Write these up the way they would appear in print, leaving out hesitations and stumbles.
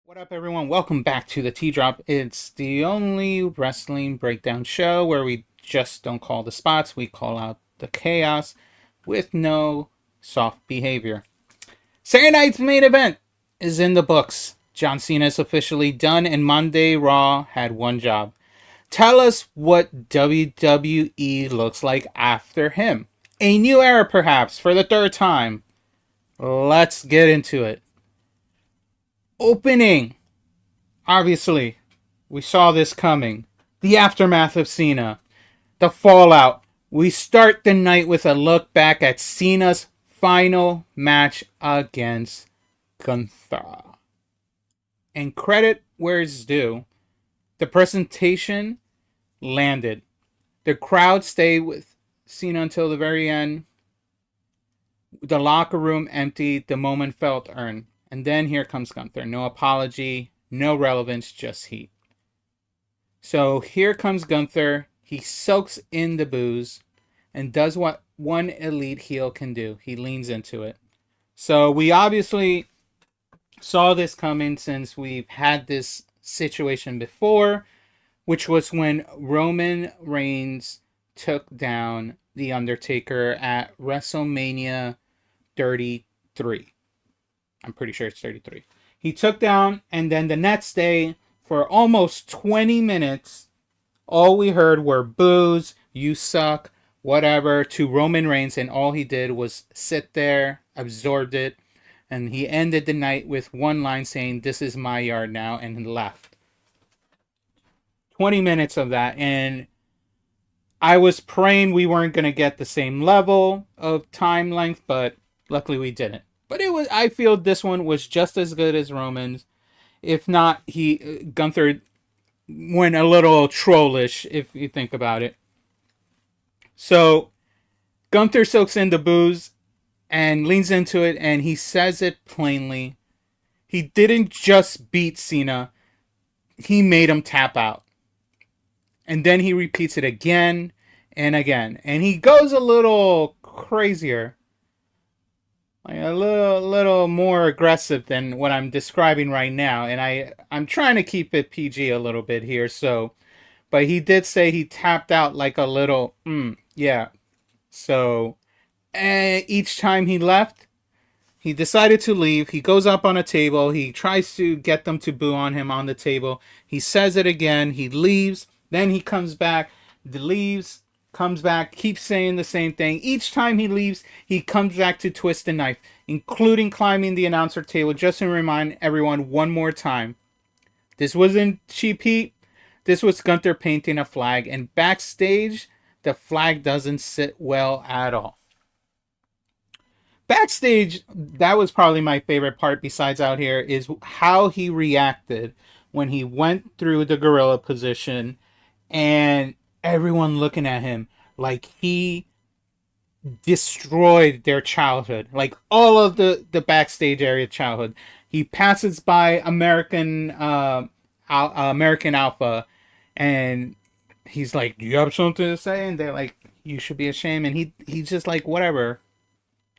What up, everyone? Welcome back to the T Drop. It's the only wrestling breakdown show where we just don't call the spots, we call out the chaos with no soft behavior. Saturday night's main event is in the books. John Cena is officially done, and Monday Raw had one job. Tell us what WWE looks like after him. A new era, perhaps, for the third time. Let's get into it. Opening. Obviously, we saw this coming. The aftermath of Cena. The fallout. We start the night with a look back at Cena's final match against Gunther. And credit where it's due. The presentation landed. The crowd stayed with Cena until the very end. The locker room emptied. The moment felt earned. And then here comes Gunther. No apology. No relevance, just heat. So here comes Gunther. He soaks in the booze and does what one elite heel can do. He leans into it. So we obviously saw this coming since we've had this situation before, which was when Roman Reigns took down The Undertaker at WrestleMania 33. I'm pretty sure it's 33. He took down, and then the next day, for almost 20 minutes, all we heard were boos, you suck, whatever, to Roman Reigns, and all he did was sit there, absorbed it, and he ended the night with one line saying, "This is my yard now," and left. 20 minutes of that, and I was praying we weren't going to get the same level of time length, but luckily we didn't. But I feel this one was just as good as Roman's. If not, Gunther went a little trollish, if you think about it. So Gunther soaks in the booze and leans into it, and he says it plainly. He didn't just beat Cena, he made him tap out. And then he repeats it again and again. And he goes a little crazier. Like a little more aggressive than what I'm describing right now, and I'm trying to keep it PG a little bit here. So, but he did say he tapped out like a little, yeah. So, each time he left, he decided to leave. He goes up on a table. He tries to get them to boo on him on the table. He says it again. He leaves. Then he comes back. Leaves. Comes back, keeps saying the same thing. Each time he leaves, he comes back to twist the knife, including climbing the announcer table. Just to remind everyone one more time, this wasn't cheap heat. This was Gunther painting a flag, and backstage, the flag doesn't sit well at all. Backstage, that was probably my favorite part besides out here, is how he reacted when he went through the gorilla position and everyone looking at him like he destroyed their childhood, like all of the backstage area childhood. He passes by American Alpha, and he's like, "Do you have something to say?" And they're like, "You should be ashamed." And he's just like, "Whatever.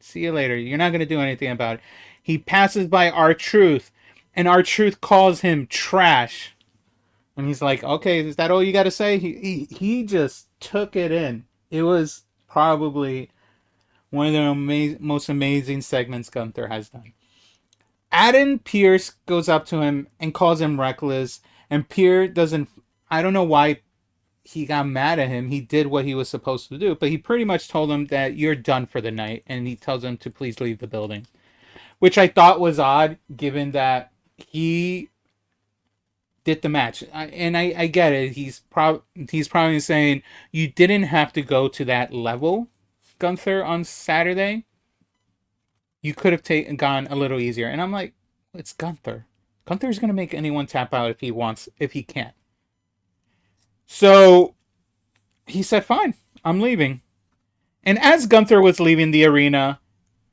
See you later. You're not gonna do anything about it." He passes by R-Truth, and R-Truth calls him trash. And he's like, "Okay, is that all you got to say?" He just took it in. It was probably one of the most amazing segments Gunther has done. Adam Pearce goes up to him and calls him reckless. And Pearce doesn't... I don't know why he got mad at him. He did what he was supposed to do. But he pretty much told him that you're done for the night. And he tells him to please leave the building. Which I thought was odd, given that he did the match. I get it. He's probably saying you didn't have to go to that level, Gunther, on Saturday. You could have gone a little easier. And I'm like, it's Gunther. Gunther's gonna make anyone tap out if he wants, if he can. So he said, "Fine, I'm leaving." And as Gunther was leaving the arena,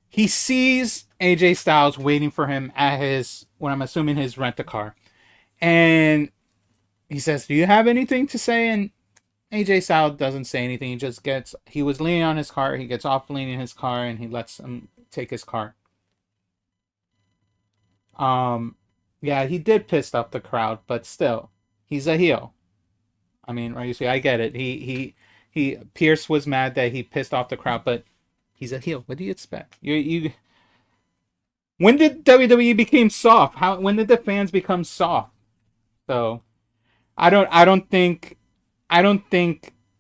he sees AJ Styles waiting for him at his, what I'm assuming, his rent-a-car. And he says, "Do you have anything to say?" And AJ Styles doesn't say anything. He was leaning on his car. He gets off leaning his car and he lets him take his car. Yeah, he did piss off the crowd, but still, he's a heel. I mean, right? You see, I get it. He. Pierce was mad that he pissed off the crowd, but he's a heel. What do you expect? You. When did WWE become soft? How? When did the fans become soft? So I don't think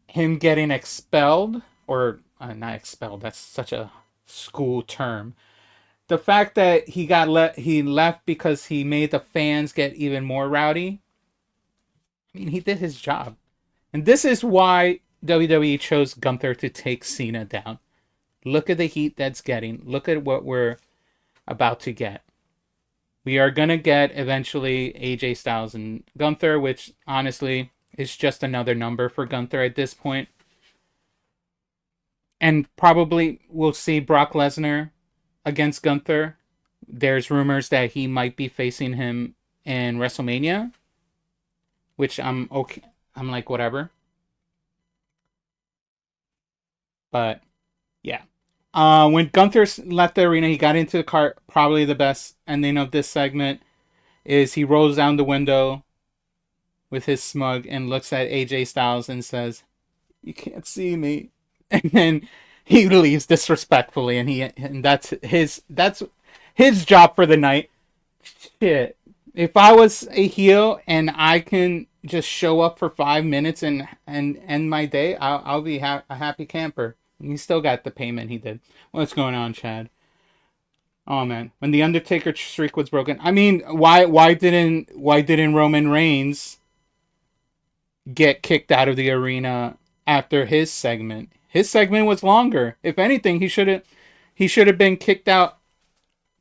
him getting expelled or not expelled. That's such a school term. The fact that he left because he made the fans get even more rowdy. I mean, he did his job. And this is why WWE chose Gunther to take Cena down. Look at the heat that's getting. Look at what we're about to get. We are going to get eventually AJ Styles and Gunther, which honestly is just another number for Gunther at this point. And probably we'll see Brock Lesnar against Gunther. There's rumors that he might be facing him in WrestleMania, which I'm okay. I'm like, whatever. But yeah. When Gunther left the arena, he got into the cart. Probably the best ending of this segment is he rolls down the window with his smug and looks at AJ Styles and says, "You can't see me," and then he leaves disrespectfully, and that's his job for the night. Shit, if I was a heel and I can just show up for 5 minutes and end my day, I'll be a happy camper. And he still got the payment he did. What's going on, Chad? Oh man, when the Undertaker streak was broken, I mean, why didn't Roman Reigns get kicked out of the arena after his segment? His segment was longer. If anything, he should have been kicked out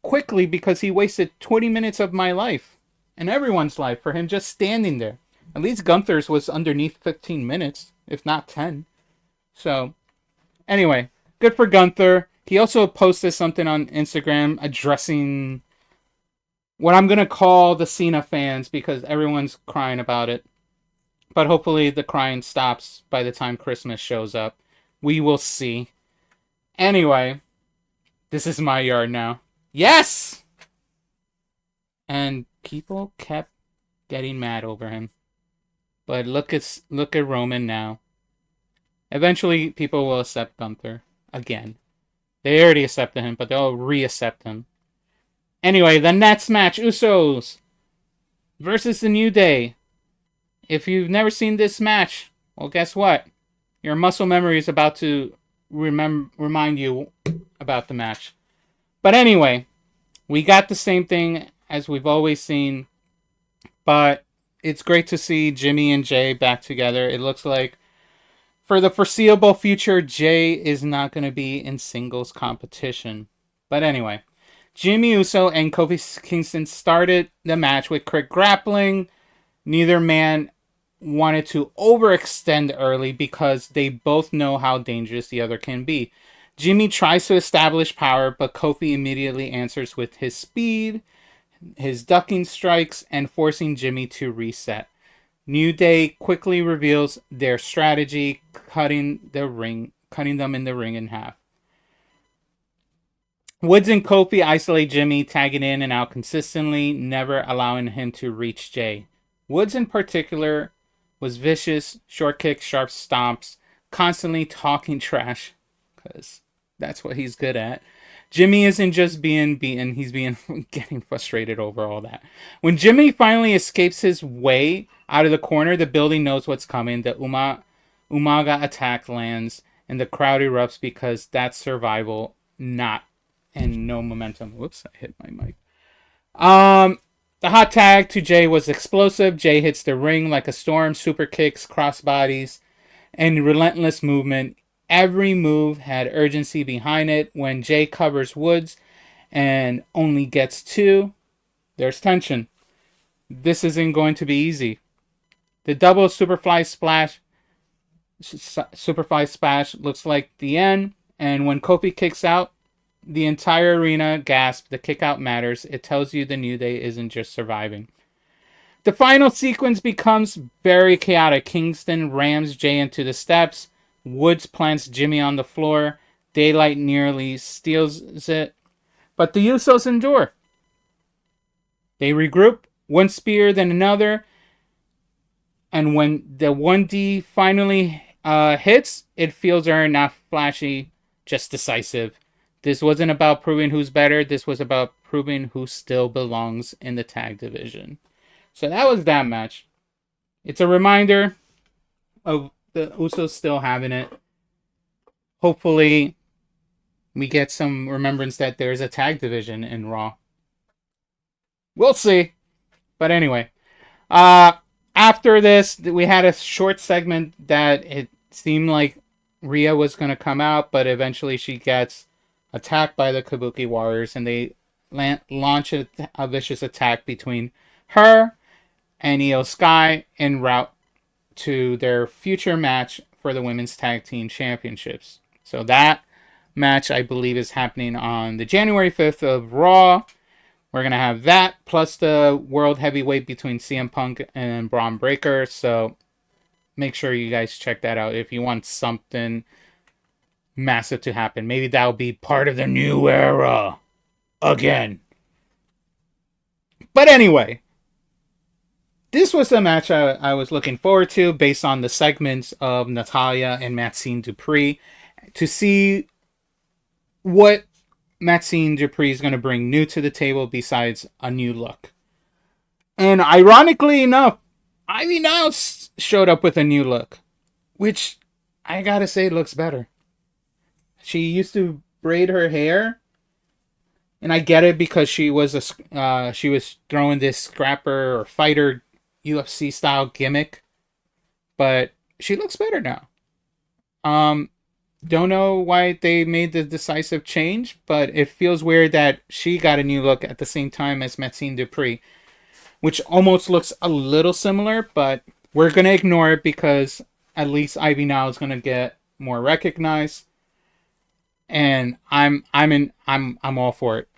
quickly because he wasted 20 minutes of my life and everyone's life for him just standing there. At least Gunther's was underneath 15 minutes, if not 10. So, anyway, good for Gunther. He also posted something on Instagram addressing what I'm going to call the Cena fans because everyone's crying about it. But hopefully the crying stops by the time Christmas shows up. We will see. Anyway, this is my yard now. Yes! And people kept getting mad over him. But look at Roman now. Eventually, people will accept Gunther again. They already accepted him, but they'll re-accept him. Anyway, the next match, Usos versus the New Day. If you've never seen this match, well, guess what? Your muscle memory is about to remind you about the match. But anyway, we got the same thing as we've always seen, but it's great to see Jimmy and Jay back together. It looks like for the foreseeable future, Jay is not going to be in singles competition. But anyway, Jimmy Uso and Kofi Kingston started the match with quick grappling. Neither man wanted to overextend early because they both know how dangerous the other can be. Jimmy tries to establish power, but Kofi immediately answers with his speed, his ducking strikes, and forcing Jimmy to reset. New Day quickly reveals their strategy, cutting them in the ring in half. Woods and Kofi isolate Jimmy, tagging in and out consistently, never allowing him to reach Jay. Woods in particular was vicious, short kicks, sharp stomps, constantly talking trash, because that's what he's good at. Jimmy isn't just being beaten, he's getting frustrated over all that. When Jimmy finally escapes his way out of the corner, the building knows what's coming. The Umaga attack lands, and the crowd erupts because that's survival, and no momentum. Whoops, I hit my mic. The hot tag to Jay was explosive. Jay hits the ring like a storm, super kicks, crossbodies, and relentless movement. Every move had urgency behind it. When Jay covers Woods and only gets 2, there's tension. This isn't going to be easy. The double Superfly Splash looks like the end, and when Kofi kicks out, the entire arena gasps. The kick out matters. It tells you the New Day isn't just surviving. The final sequence becomes very chaotic. Kingston rams Jay into the steps. Woods plants Jimmy on the floor. Daylight nearly steals it. But the Usos endure. They regroup one spear, then another. And when the 1D finally hits, it feels earned, not flashy, just decisive. This wasn't about proving who's better. This was about proving who still belongs in the tag division. So that was that match. It's a reminder of the Usos still having it. Hopefully, we get some remembrance that there's a tag division in Raw. We'll see. But anyway, uh, after this, we had a short segment that it seemed like Rhea was going to come out, but eventually she gets attacked by the Kabuki Warriors, and they launch a vicious attack between her and Io Sky en route to their future match for the Women's Tag Team Championships. So that match, I believe, is happening on the January 5th of Raw. We're going to have that, plus the World Heavyweight between CM Punk and Bron Breakker. So make sure you guys check that out if you want something massive to happen. Maybe that'll be part of the new era again. But anyway, this was the match I was looking forward to based on the segments of Natalya and Maxine Dupree to see what Maxine Dupree is going to bring new to the table besides a new look. And ironically enough, Ivy now showed up with a new look, which I gotta say looks better. She used to braid her hair, and I get it because she was throwing this scrapper or fighter UFC style gimmick, but she looks better now. Don't know why they made the decisive change, but it feels weird that she got a new look at the same time as Maxine Dupree, which almost looks a little similar, but we're gonna ignore it because at least Ivy now is gonna get more recognized, and I'm all for it.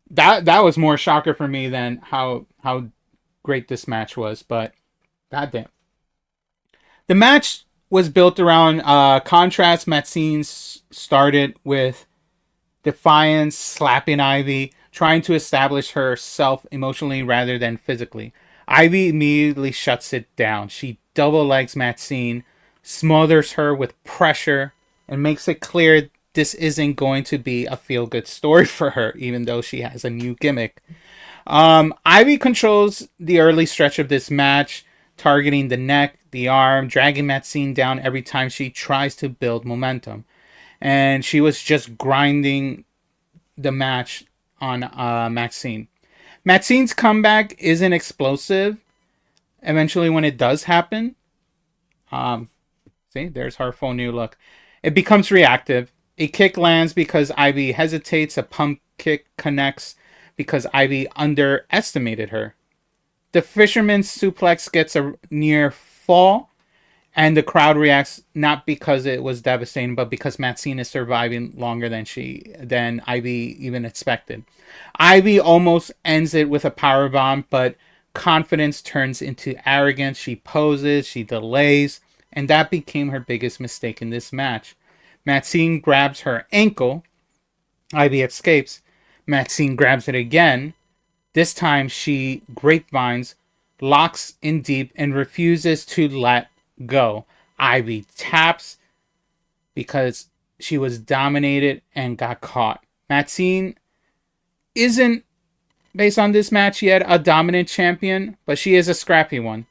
That was more shocker for me than how great this match was, but goddamn. The match was built around contrast. Maxine started with defiance, slapping Ivy, trying to establish herself emotionally rather than physically. Ivy immediately shuts it down. She double legs Maxine, smothers her with pressure, and makes it clear this isn't going to be a feel-good story for her, even though she has a new gimmick. Ivy controls the early stretch of this match, targeting the neck, the arm, dragging Maxine down every time she tries to build momentum. And she was just grinding the match on Maxine. Maxine's comeback isn't explosive. Eventually, when it does happen, see, there's her full new look. It becomes reactive. A kick lands because Ivy hesitates. A pump kick connects because Ivy underestimated her. The fisherman's suplex gets a near fall, and the crowd reacts not because it was devastating, but because Maxine is surviving longer than Ivy even expected. Ivy almost ends it with a powerbomb, but confidence turns into arrogance. She poses, she delays, and that became her biggest mistake in this match. Maxine grabs her ankle. Ivy escapes. Maxine grabs it again. This time she grapevines, locks in deep, and refuses to let go. Ivy taps because she was dominated and got caught. Maxine isn't, based on this match, yet a dominant champion, but she is a scrappy one.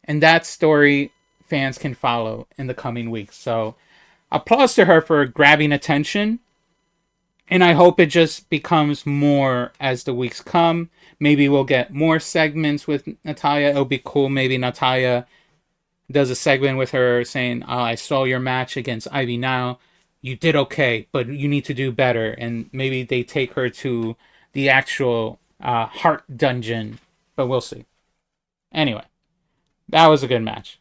And that story fans can follow in the coming weeks. So applause to her for grabbing attention. And I hope it just becomes more as the weeks come. Maybe we'll get more segments with Natalya. It'll be cool. Maybe Natalya does a segment with her saying, I saw your match against Ivy now. You did okay, but you need to do better. And maybe they take her to the actual heart dungeon. But we'll see. Anyway, that was a good match.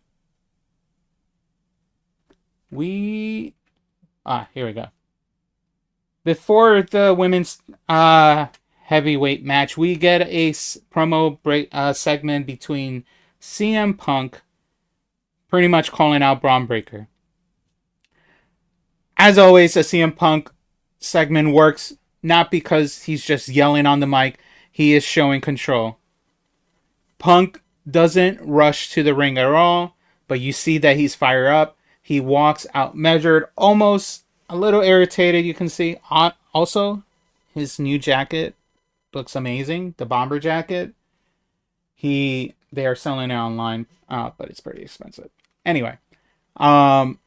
Here we go. Before the women's heavyweight match, we get a promo break segment between CM Punk pretty much calling out Bron Breakker. As always, a CM Punk segment works not because he's just yelling on the mic. He is showing control. Punk doesn't rush to the ring at all, but you see that he's fired up. He walks out measured, almost a little irritated, you can see. Also, his new jacket looks amazing. The bomber jacket. They are selling it online, but it's pretty expensive. Anyway, um,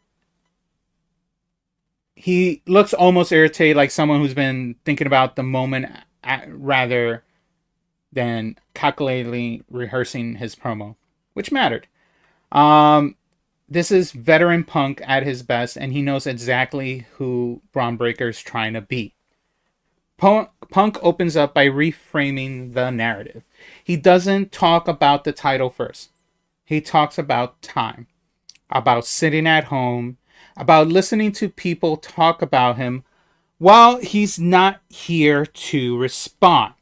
he looks almost irritated, like someone who's been thinking about the moment rather than calculatedly rehearsing his promo, which mattered. Um, this is veteran Punk at his best, and he knows exactly who Braun Breaker's trying to beat. Punk opens up by reframing the narrative. He doesn't talk about the title first. He talks about time, about sitting at home, about listening to people talk about him while he's not here to respond.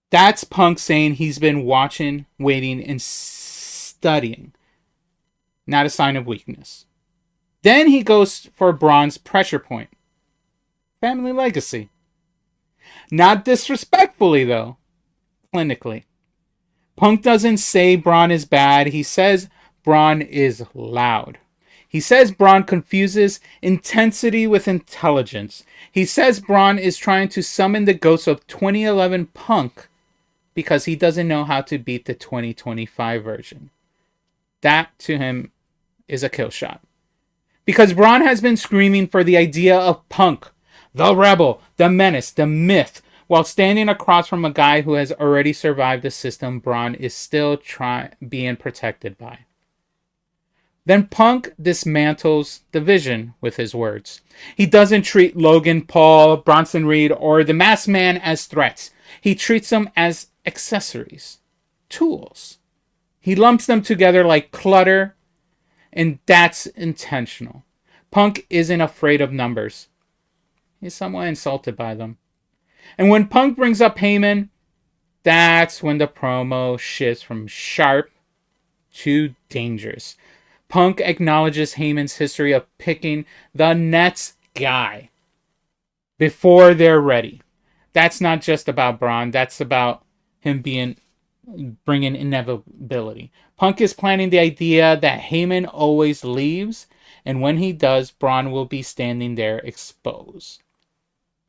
That's Punk saying he's been watching, waiting, and studying. Not a sign of weakness. Then he goes for Braun's pressure point. Family legacy. Not disrespectfully, though. Clinically. Punk doesn't say Braun is bad. He says Braun is loud. He says Braun confuses intensity with intelligence. He says Braun is trying to summon the ghost of 2011 Punk because he doesn't know how to beat the 2025 version. That, to him, is a kill shot. Because Braun has been screaming for the idea of Punk, the rebel, the menace, the myth, while standing across from a guy who has already survived the system Braun is still being protected by. Then Punk dismantles the vision with his words. He doesn't treat Logan Paul, Bronson Reed, or the Masked Man as threats. He treats them as accessories, tools. He lumps them together like clutter, and that's intentional. Punk isn't afraid of numbers. He's somewhat insulted by them. And when Punk brings up Heyman, that's when the promo shifts from sharp to dangerous. Punk acknowledges Heyman's history of picking the next guy before they're ready. That's not just about Braun. That's about him bringing inevitability. Punk is planning the idea that Heyman always leaves, and when he does, Braun will be standing there exposed.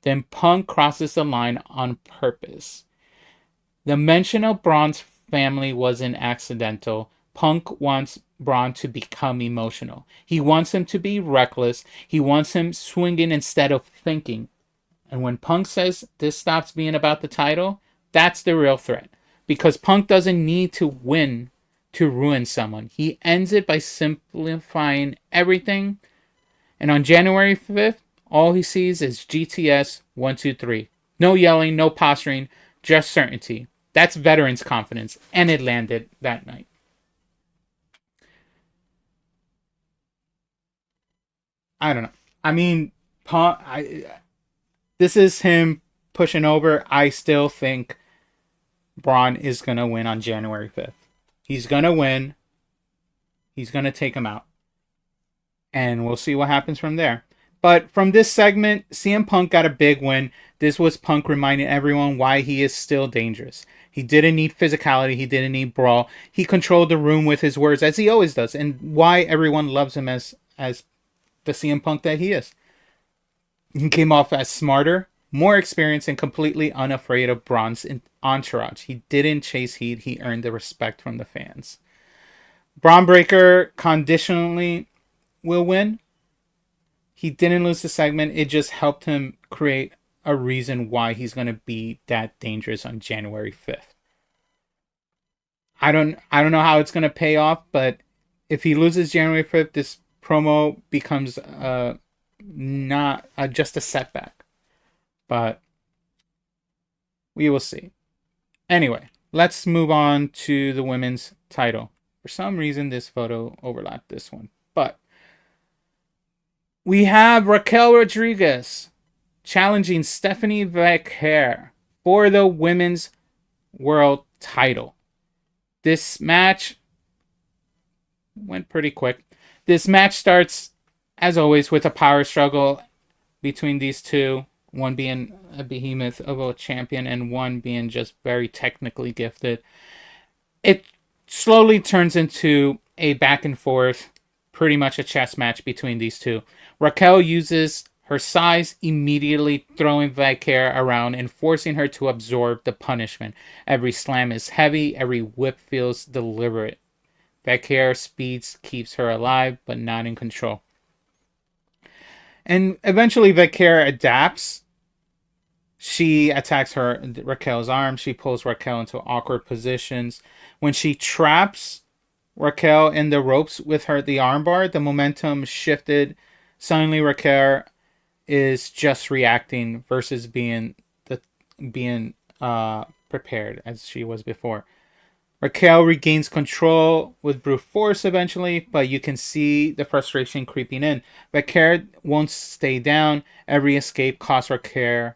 Then Punk crosses the line on purpose. The mention of Braun's family wasn't accidental. Punk wants Braun to become emotional. He wants him to be reckless. He wants him swinging instead of thinking. And when Punk says this stops being about the title, that's the real threat. Because Punk doesn't need to win to ruin someone. He ends it by simplifying everything. And on January 5th, all he sees is GTS 123. No yelling, no posturing, just certainty. That's veterans' confidence. And it landed that night. I don't know. I mean, this is him pushing over. I still think Braun is going to win on January 5th. He's going to win. He's going to take him out. And we'll see what happens from there. But from this segment, CM Punk got a big win. This was Punk reminding everyone why he is still dangerous. He didn't need physicality. He didn't need brawl. He controlled the room with his words, as he always does. And why everyone loves him as the CM Punk that he is. He came off as smarter, more experienced, and completely unafraid of Braun's entourage. He didn't chase heat. He earned the respect from the fans. Braun Breaker conditionally will win. He didn't lose the segment. It just helped him create a reason why he's going to be that dangerous on January 5th. I don't know how it's going to pay off, but if he loses January 5th, this promo becomes not just a setback. But we will see. Anyway, let's move on to the women's title. For some reason, this photo overlapped this one. But we have Raquel Rodriguez challenging Stephanie Vaquer for the women's world title. This match went pretty quick. This match starts, as always, with a power struggle between these two. one being a behemoth of a champion and one being just very technically gifted. It slowly turns into a back and forth, pretty much a chess match between these two. Raquel uses her size, immediately throwing Valkyrie around and forcing her to absorb the punishment. Every slam is heavy, every whip feels deliberate. Valkyrie's speed keeps her alive, but not in control. And eventually Valkyrie adapts. She attacks her Raquel's arm. She pulls Raquel into awkward positions. When she traps Raquel in the ropes with the armbar, the momentum shifted. Suddenly Raquel is just reacting versus being prepared as she was before. Raquel regains control with brute force eventually, but you can see the frustration creeping in. Raquel won't stay down. Every escape costs Raquel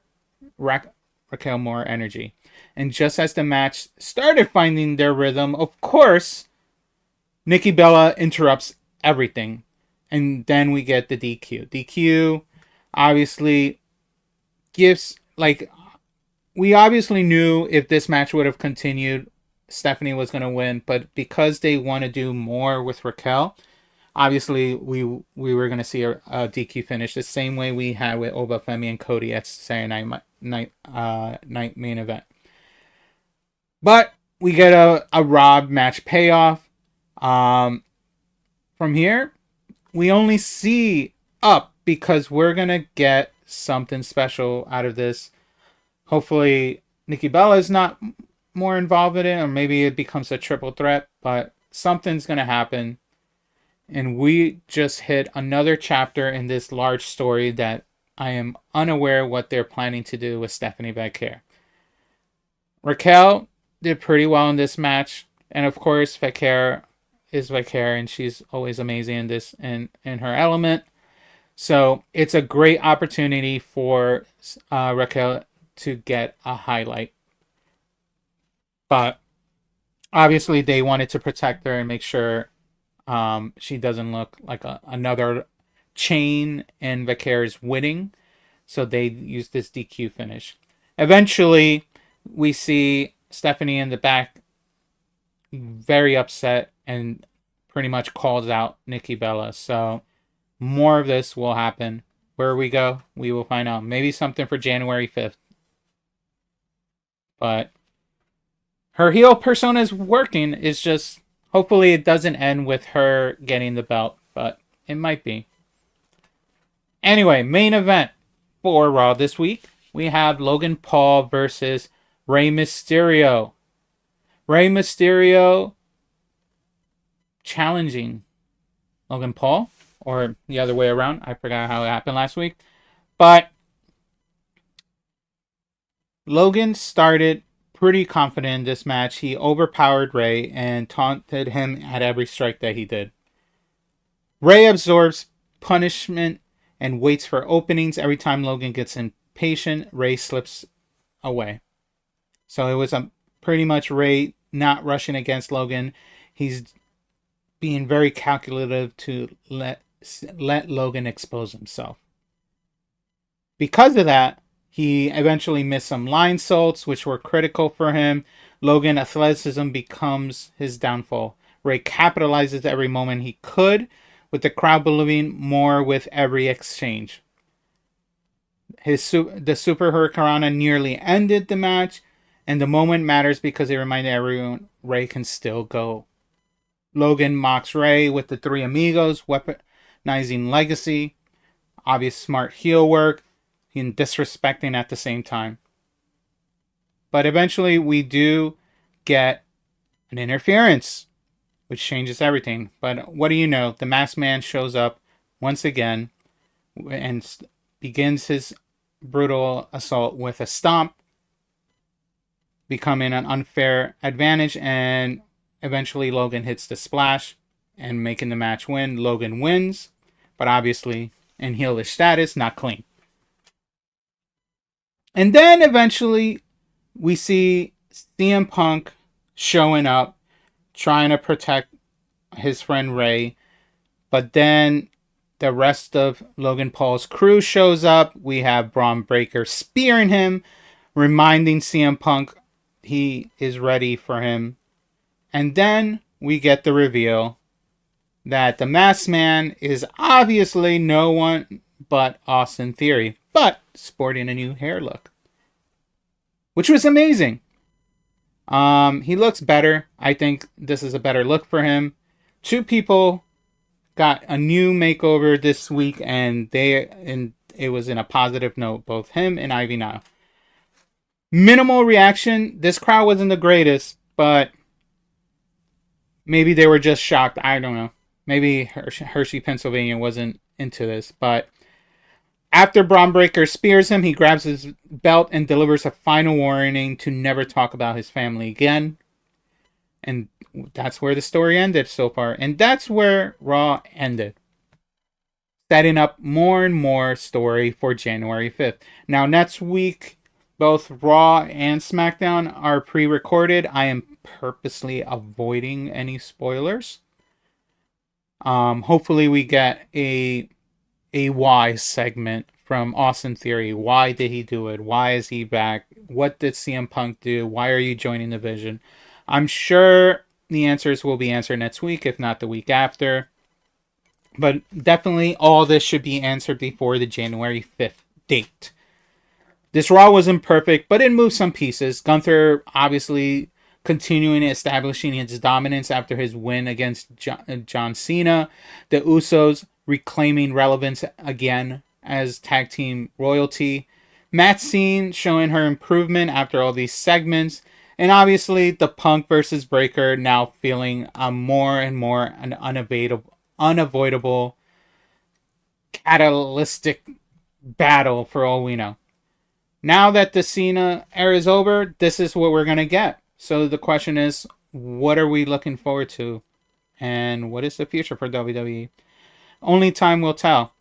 more energy. And just as the match started finding their rhythm, of course, Nikki Bella interrupts everything. And then we get the DQ. DQ obviously gives, like, we obviously knew if this match would have continued, Stephanie was going to win, but because they want to do more with Raquel, obviously we were going to see a DQ finish the same way we had with Oba Femi and Cody at Saturday night main event. But we get a Rob match payoff. From here, we only see up because we're going to get something special out of this. Hopefully, Nikki Bella is not more involved in it, or maybe it becomes a triple threat, but something's going to happen. And we just hit another chapter in this large story that I am unaware what they're planning to do with Stephanie Valkyrie. Raquel did pretty well in this match, and of course, Valkyrie is Valkyrie, and she's always amazing in this in her element. So it's a great opportunity for Raquel to get a highlight. But obviously they wanted to protect her and make sure she doesn't look like another chain and Valkyrie's winning. So they used this DQ finish. Eventually, we see Stephanie in the back very upset and pretty much calls out Nikki Bella. So more of this will happen. Where we go, we will find out. Maybe something for January 5th. But her heel persona is working. It's just, hopefully it doesn't end with her getting the belt, but it might be. Anyway, main event for Raw this week. We have Logan Paul versus Rey Mysterio. Rey Mysterio challenging Logan Paul, or the other way around. I forgot how it happened last week. But Logan started pretty confident in this match. He overpowered Rey and taunted him at every strike that he did. Rey absorbs punishment and waits for openings. Every time Logan gets impatient, Rey slips away. So it was pretty much Rey not rushing against Logan. He's being very calculative to let Logan expose himself. Because of that, he eventually missed some line salts, which were critical for him. Logan's athleticism becomes his downfall. Rey capitalizes every moment he could, with the crowd believing more with every exchange. The Super Hurricanrana nearly ended the match, and the moment matters because it reminded everyone Rey can still go. Logan mocks Rey with the Three Amigos, weaponizing legacy, obvious smart heel work, and disrespecting at the same time. But eventually we do get an interference, which changes everything. But what do you know? The Masked Man shows up once again and begins his brutal assault with a stomp, becoming an unfair advantage, and eventually Logan hits the splash and making the match win. Logan wins, but obviously in heelish status, not clean. And then eventually we see CM Punk showing up, trying to protect his friend Rey. But then the rest of Logan Paul's crew shows up. We have Bron Breakker spearing him, reminding CM Punk he is ready for him. And then we get the reveal that the Masked Man is obviously no one but Austin Theory, but sporting a new hair look, which was amazing. He looks better. I think this is a better look for him. Two people got a new makeover this week, and it was in a positive note, both him and Ivy Nile. Minimal reaction. This crowd wasn't the greatest, but maybe they were just shocked. I don't know. Maybe Hershey, Pennsylvania wasn't into this, but after Bron Breakker spears him, he grabs his belt and delivers a final warning to never talk about his family again. And that's where the story ended so far. And that's where Raw ended. Setting up more and more story for January 5th. Now, next week, both Raw and SmackDown are pre-recorded. I am purposely avoiding any spoilers. Hopefully we get a why segment from Austin Theory. Why did he do it? Why is he back? What did CM Punk do? Why are you joining the Vision? I'm sure the answers will be answered next week, if not the week after. But definitely all this should be answered before the January 5th date. This Raw wasn't perfect, but it moved some pieces. Gunther obviously continuing establishing his dominance after his win against John Cena. The Usos reclaiming relevance again as tag team royalty. Maxine showing her improvement after all these segments. And obviously the Punk versus Breakker now feeling more and more an unavoidable catalytic battle for all we know. Now that the Cena era is over, this is what we're going to get. So the question is, what are we looking forward to? And what is the future for WWE? Only time will tell.